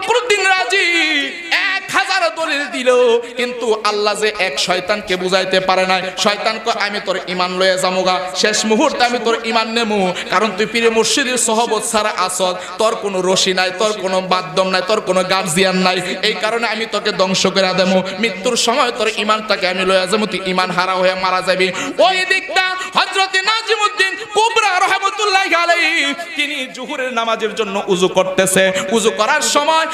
ফখরুদ্দিন রাজি 1000 দলিল দিল, কিন্তু আল্লাহ যে এক শয়তানকে বুঝাইতে পারে না। শয়তান কয় আমি তোর ঈমান লয়ে যামুগা, শেষ মুহূর্তে আমি তোর ঈমান নেমু, কারণ তুই পীর মুর্শিদের সহবত ছাড়া আসদ, তোর কোনো রশি নাই, তোর কোনো মাধ্যম নাই, তোর কোনো গার্জিয়ান নাই, এই কারণে আমি তোকে ধ্বংস করে দেবো। মৃত্যুর সময় তোর ঈমানটাকে আমি লয়ে যাবো, তুই ঈমান হারা হয়ে মারা যাবি। ওই দিকটা হযরত নাজিমউদ্দিন কুবরা রাহমাতুল্লাহি আলাইহি তিনি জোহরের নামাজের জন্য উযু করতেছে। উযু করার সময়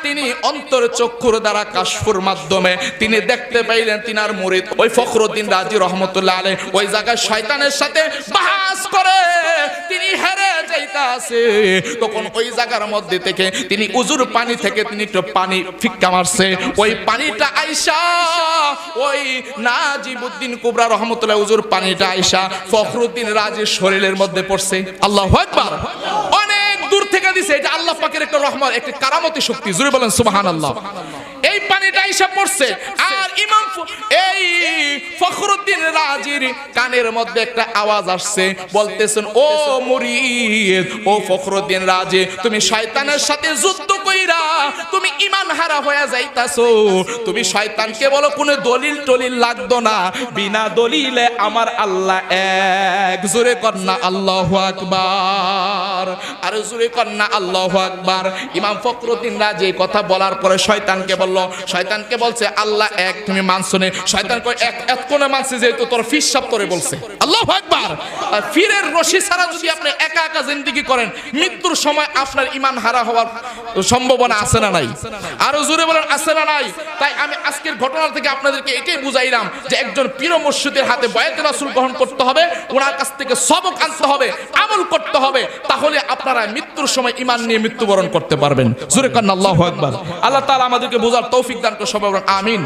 তিনি অন্তর চক্ষুর দ্বারা কাশফুর মাধ্যমে তিনি দেখতে পাইলেন তিনার মুরিদ ওই ফখরুদ্দিন রাজি রহমতুল্লাহ আলাইহি ওই জায়গায় শয়তানের সাথে বাহাস করে তিনি হেরে যাইতাছে। তখন ওই জায়গার মধ্যে থেকে তিনি উযুর পানি থেকে তিনি একটু পানি ফিক্কা মারছে, ওই পানিটা আইসা ওই নাজিমউদ্দিন কুবরা রহমতুল্লাহ উযুর পানিটা আইসা ফখরুদ্দিন রাজির শরীরের মধ্যে পড়ছে। আল্লাহু আকবার। অনেক দূর থেকে দিছে, এটা আল্লাহ পাকের একটা রহমত, একটা কারামতি শক্তি। জোরে বলেন সুবহানাল্লাহ। এই পানিটা আইসা পড়ছে আর ইমাম এই ফখরুদ্দিন রাজির কানের মধ্যে একটা আওয়াজ আসছে, বলতেছেন ও মুরিদ, ও ফখরুদ্দিন রাজি, তুমি শয়তানের সাথে যুদ্ধ কইরা তুমি ঈমান হারা হয়ে যাইতাছো। তুমি শয়তানকে বলো কোনো দলিল টলিল লাগতো না, বিনা দলিলে আমার আল্লাহ এক। জোরে কর না আল্লাহু আকবার, আর জোরে কর না আল্লাহু আকবার। ইমাম ফখরুদ্দিন রাজি কথা বলার পরে শয়তানকে শয়তানকে বলছে আল্লাহ এক, তুমি মানছো না? শয়তান কয় এক কোনে মানছে, যেহেতু তোর ফির সাহেব তোরে বলছে। আল্লাহু আকবার। আর ফিরের রশি ছাড়া যদি আপনি একা একা জিন্দেগি করেন, মৃত্যুর সময় আপনার ঈমান হারা হওয়ার সম্ভাবনা আছে না নাই? আরো জোরে বলেন আছে না নাই? তাই আমি আজকের ঘটনা থেকে আপনাদেরকে এটাই বুঝাইলাম যে একজন পীর মুর্শিদের হাতে বায়াতে রাসূল গ্রহণ করতে হবে, ওনার কাছ থেকে সবক আনতে হবে, আমল করতে হবে, তাহলে আপনারা মৃত্যুর সময় ঈমান নিয়ে মৃত্যুবরণ করতে পারবেন। জোরে কান আল্লাহু আকবার। আল্লাহ তাআলা আমাদেরকে বোঝার তৌফিক দান করে সবাই বলেন আমিন।